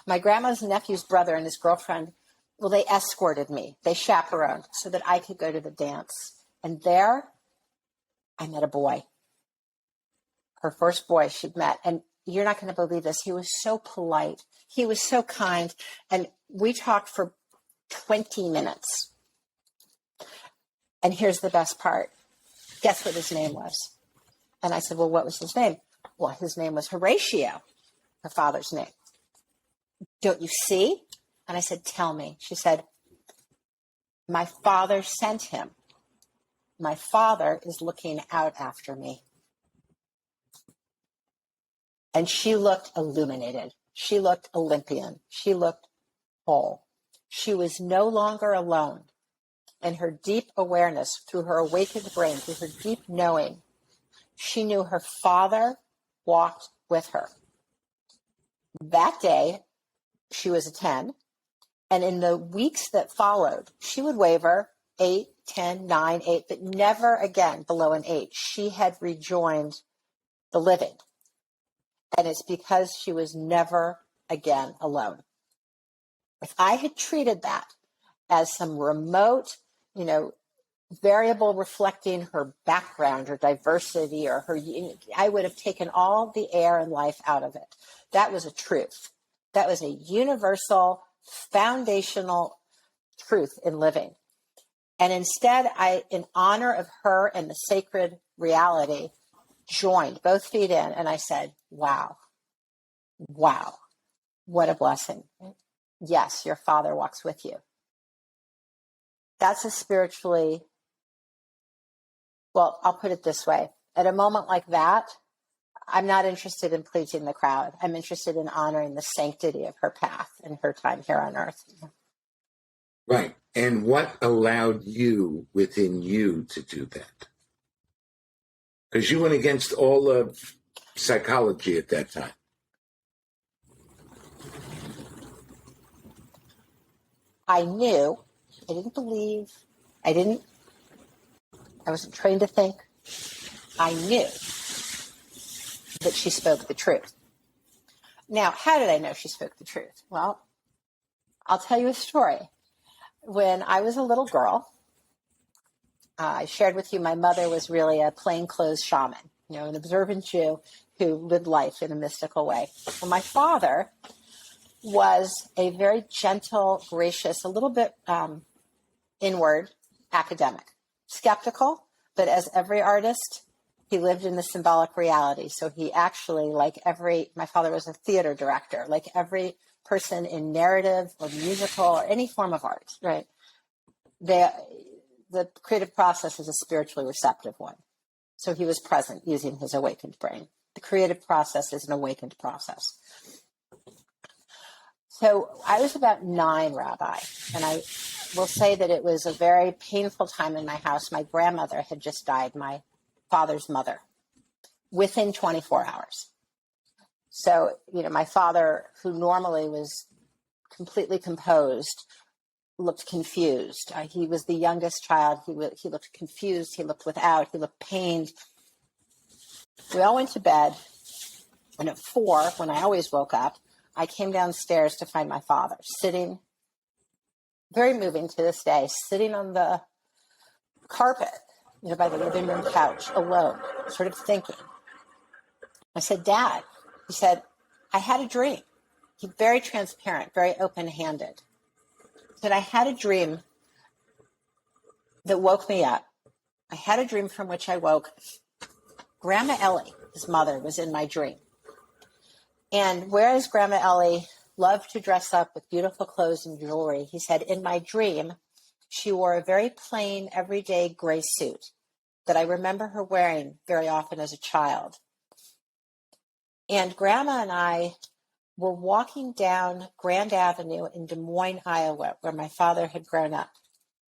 my grandma's nephew's brother and his girlfriend, they escorted me. They chaperoned so that I could go to the dance. And there, I met a boy. Her first boy she'd met. And you're not going to believe this. He was so polite. He was so kind. And we talked for 20 minutes. And here's the best part. Guess what his name was? And I said, well, what was his name? Well, his name was Horatio, her father's name. Don't you see? And I said, tell me. She said, my father sent him. My father is looking out after me. And she looked illuminated. She looked Olympian. She looked whole. She was no longer alone. In her deep awareness, through her awakened brain, through her deep knowing, she knew her father walked with her. That day, she was a 10. And in the weeks that followed, she would waver 8, 10, 9, 8, but never again below an 8. She had rejoined the living. And it's because she was never again alone. If I had treated that as some remote, variable reflecting her background or diversity or her, I would have taken all the air and life out of it. That was a truth. That was a universal, foundational truth in living. And instead, I, in honor of her and the sacred reality, joined both feet in, and I said, wow, what a blessing. Yes, your father walks with you. That's a spiritually, well, I'll put it this way. At a moment like that, I'm not interested in pleasing the crowd. I'm interested in honoring the sanctity of her path and her time here on earth.
Right. And what allowed you within you to do that? Because you went against all of psychology at that time.
I knew, I didn't believe, I wasn't trained to think. I knew that she spoke the truth. Now, how did I know she spoke the truth? Well, I'll tell you a story. When I was a little girl, I shared with you my mother was really a plainclothes shaman, an observant Jew who lived life in a mystical way. Well, my father was a very gentle, gracious, a little bit inward academic, skeptical, but as every artist, he lived in the symbolic reality. So he actually, my father was a theater director, like every person in narrative or musical or any form of art, right? The creative process is a spiritually receptive one. So he was present using his awakened brain. The creative process is an awakened process. So I was about 9, Rabbi, and I will say that it was a very painful time in my house. My grandmother had just died, my father's mother, within 24 hours. So, my father, who normally was completely composed, looked confused. He was the youngest child. He looked confused. He looked without. He looked pained. We all went to bed, and at 4, when I always woke up, I came downstairs to find my father sitting, very moving to this day, sitting on the carpet, by the living room couch, alone, sort of thinking. I said, Dad. He said, I had a dream. He's very transparent, very open-handed. He said, I had a dream that woke me up. I had a dream from which I woke. Grandma Ellie, his mother, was in my dream. And whereas Grandma Ellie loved to dress up with beautiful clothes and jewelry, he said, in my dream, she wore a very plain, everyday gray suit that I remember her wearing very often as a child. And Grandma and I were walking down Grand Avenue in Des Moines, Iowa, where my father had grown up,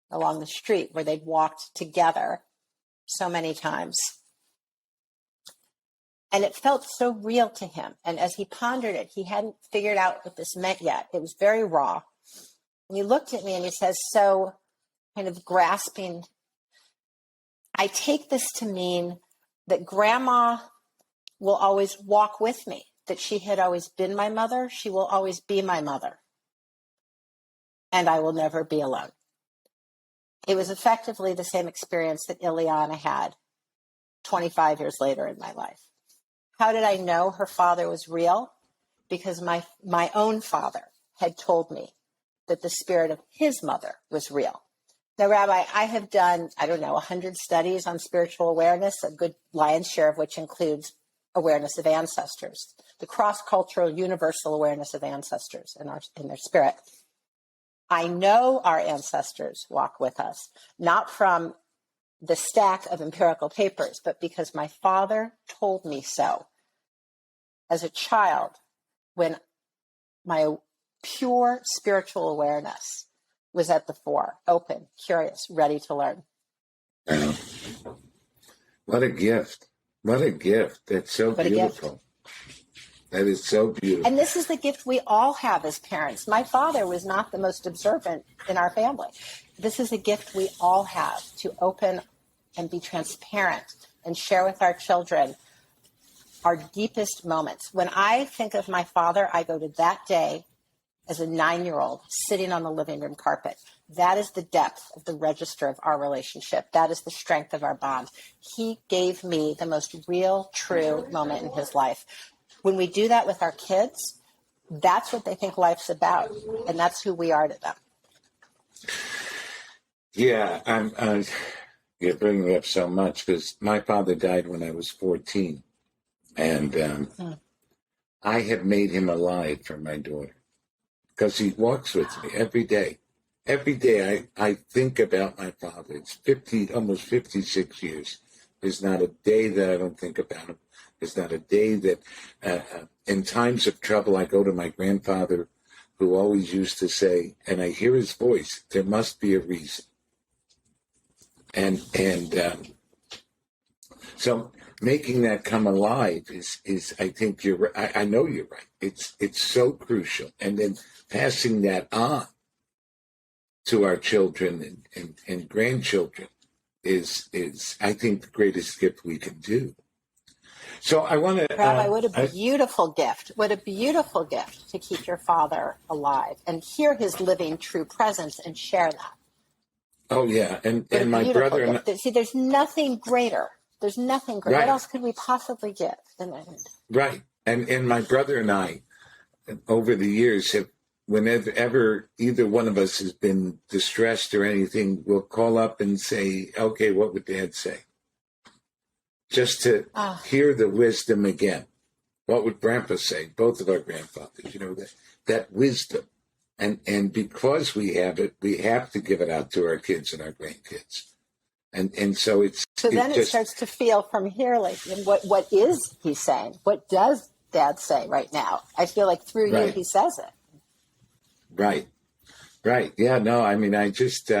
along the street where they'd walked together so many times. And it felt so real to him. And as he pondered it, he hadn't figured out what this meant yet. It was very raw. And he looked at me and he says, so kind of grasping, I take this to mean that Grandma will always walk with me, that she had always been my mother. She will always be my mother. And I will never be alone. It was effectively the same experience that Ileana had 25 years later in my life. How did I know her father was real? Because my own father had told me that the spirit of his mother was real. Now, Rabbi, I have done, 100 studies on spiritual awareness, a good lion's share of which includes awareness of ancestors, the cross-cultural universal awareness of ancestors in their spirit. I know our ancestors walk with us, not from the stack of empirical papers, but because my father told me so as a child, when my pure spiritual awareness was at the fore, open, curious, ready to learn.
What a gift. What a gift. That's so beautiful. That is so beautiful.
And this is the gift we all have as parents. My father was not the most observant in our family. This is a gift we all have, to open and be transparent and share with our children our deepest moments. When I think of my father, I go to that day as a 9-year-old sitting on the living room carpet. That is the depth of the register of our relationship. That is the strength of our bond. He gave me the most real, true moment in his life. When we do that with our kids, that's what they think life's about, and that's who we are to them.
Yeah, you're bringing up so much, because my father died when I was 14, and I have made him alive for my daughter, because he walks with me every day. Every day I think about my father. It's almost 56 years. There's not a day that I don't think about him. There's not a day that, in times of trouble, I go to my grandfather, who always used to say, and I hear his voice, there must be a reason. And so making that come alive is I think you're right. I know you're right. It's so crucial. And then passing that on to our children and grandchildren is I think the greatest gift we can do. So I want to...
Rabbi, what a beautiful gift. What a beautiful gift to keep your father alive and hear his living, true presence and share that.
Oh, yeah. And my brother... And
see, there's nothing greater. There's nothing greater.
Right.
What else could we possibly give than that?
Right. And my brother and I, over the years, have, whenever either one of us has been distressed or anything, we'll call up and say, okay, what would Dad say? Just to hear the wisdom again. What would Grandpa say? Both of our grandfathers, that wisdom. And because we have it, we have to give it out to our kids and our grandkids. And so it's...
So then it starts to feel from here, like, what is he saying? What does Dad say right now? I feel like through you, he says it.
Right. Yeah, no, I mean, I just,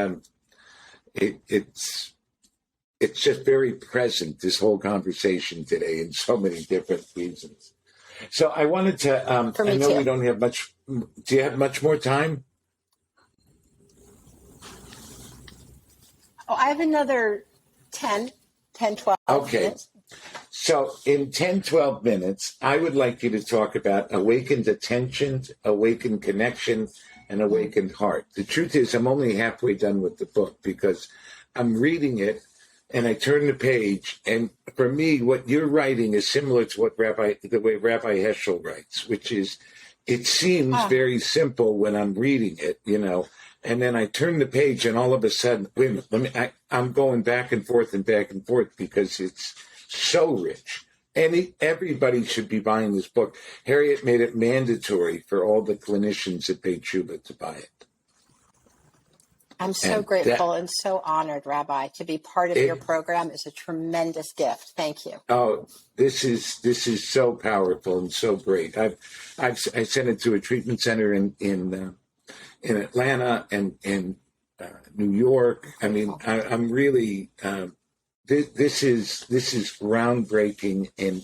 it's just very present, this whole conversation today, in so many different reasons. So I wanted to, I know we don't have much, do you have much more time?
Oh, I have another 10, 12 minutes.
So in 10, 12 minutes, I would like you to talk about awakened attention, awakened connection, and awakened heart. The truth is, I'm only halfway done with the book, because I'm reading it and I turn the page, and for me, what you're writing is similar to the way Rabbi Heschel writes, which is, it seems very simple when I'm reading it, and then I turn the page and all of a sudden, wait a minute, I'm going back and forth because it's so rich. Everybody should be buying this book. Harriet made it mandatory for all the clinicians at Beit Tshuva to buy it.
I'm so grateful and so honored, Rabbi, to be part of your program is a tremendous gift. Thank you. Oh,
this is so powerful and so great. I sent it to a treatment center in Atlanta and in New York. I mean, I'm really this is groundbreaking, and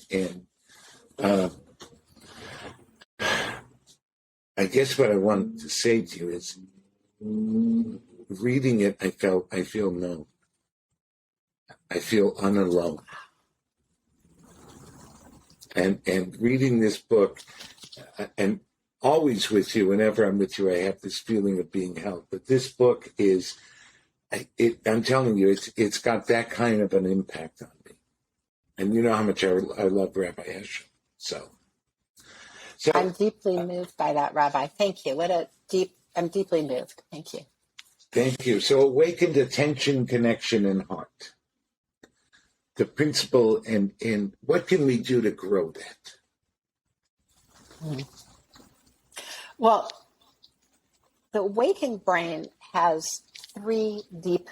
I guess what I wanted to say to you is, reading it, I feel known. I feel unalone. And reading this book, and always with you, whenever I'm with you, I have this feeling of being held. But this book is, I'm telling you, it's got that kind of an impact on me. And you know how much I love Rabbi Eshel. So
I'm deeply moved by that, Rabbi. Thank you. I'm deeply moved. Thank you.
Thank you. So awakened attention, connection, and heart. The principle, and what can we do to grow that?
Well, the awakened brain has three deep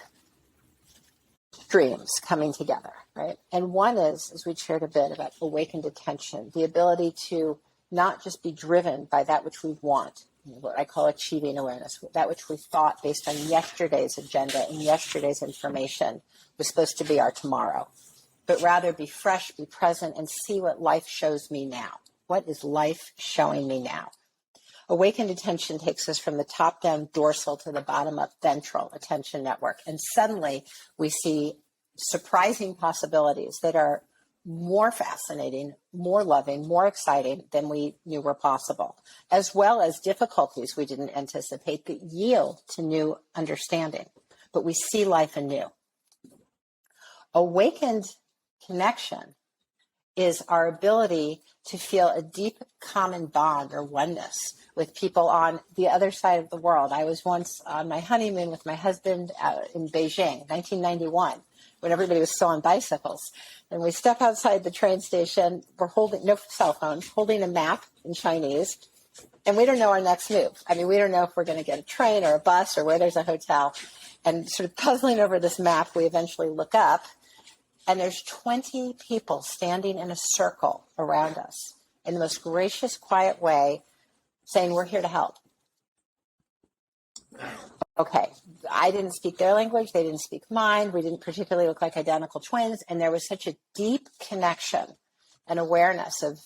streams coming together, right? And one is, as we shared a bit about awakened attention, the ability to not just be driven by that which we want, what I call achieving awareness, that which we thought based on yesterday's agenda and yesterday's information was supposed to be our tomorrow, but rather be fresh, be present, and see what life shows me now. What is life showing me now? Awakened attention takes us from the top down dorsal to the bottom up ventral attention network. And suddenly we see surprising possibilities that are more fascinating, more loving, more exciting than we knew were possible, as well as difficulties we didn't anticipate that yield to new understanding. But we see life anew. Awakened connection is our ability to feel a deep common bond or oneness with people on the other side of the world. I was once on my honeymoon with my husband in Beijing, 1991, when everybody was still on bicycles. And we step outside the train station, we're holding, no cell phones, holding a map in Chinese, and we don't know our next move. I mean, we don't know if we're going to get a train or a bus or where there's a hotel. And sort of puzzling over this map, we eventually look up, and there's 20 people standing in a circle around us in the most gracious, quiet way, saying, we're here to help. Okay, I didn't speak their language. They didn't speak mine. We didn't particularly look like identical twins. And there was such a deep connection and awareness of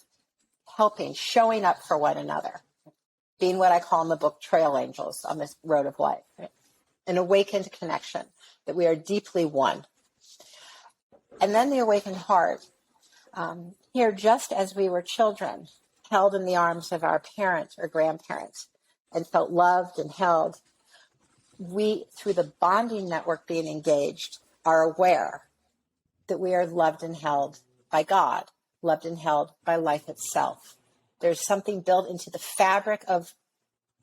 helping, showing up for one another, being what I call in the book trail angels on this road of life, right? An awakened connection, that we are deeply one. And then the awakened heart. Here, just as we were children, held in the arms of our parents or grandparents and felt loved and held, we, through the bonding network being engaged, are aware that we are loved and held by God, loved and held by life itself. There's something built into the fabric of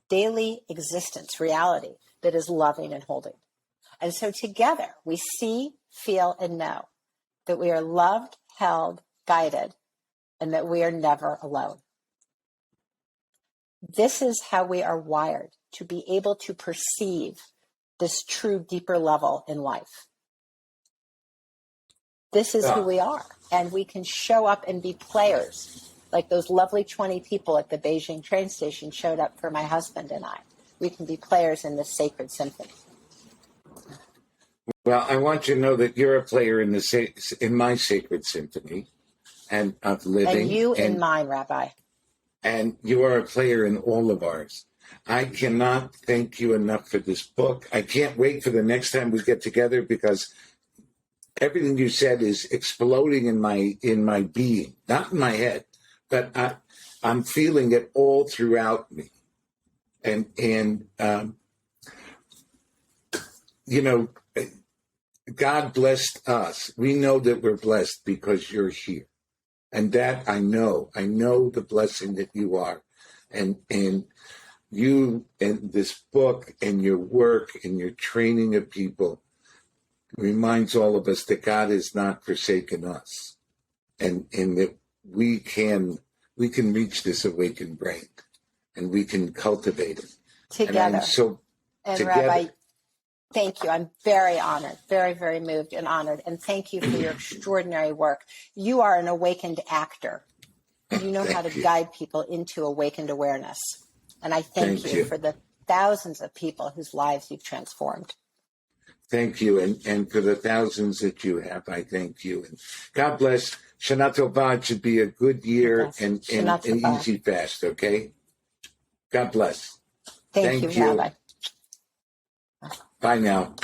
daily existence, reality, that is loving and holding. And so together we see, feel, and know that we are loved, held, guided, and that we are never alone. This is how we are wired to be able to perceive this true, deeper level in life. This is who we are, and we can show up and be players, like those lovely 20 people at the Beijing train station showed up for my husband and I. We can be players in this sacred symphony.
Well, I want you to know that you're a player in my sacred symphony and of living.
And you in mine, Rabbi.
And you are a player in all of ours. I cannot thank you enough for this book. I can't wait for the next time we get together, because everything you said is exploding in my being, not in my head, but I'm feeling it all throughout me. And you know, God blessed us. We know that we're blessed because you're here. And that I know the blessing that you are. And you and this book and your work and your training of people reminds all of us that God has not forsaken us. And that we can reach this awakened brain and we can cultivate it.
Together. And
together.
Rabbi, thank you. I'm very honored, very, very moved and honored. And thank you for your extraordinary work. You are an awakened actor. You know how to guide people into awakened awareness. And I thank you for the thousands of people whose lives you've transformed.
Thank you. And for the thousands that you have, I thank you. And God bless. Shana Tova. It should be a good year and an easy fast, okay? God bless.
Thank you, Rabbi.
Bye now.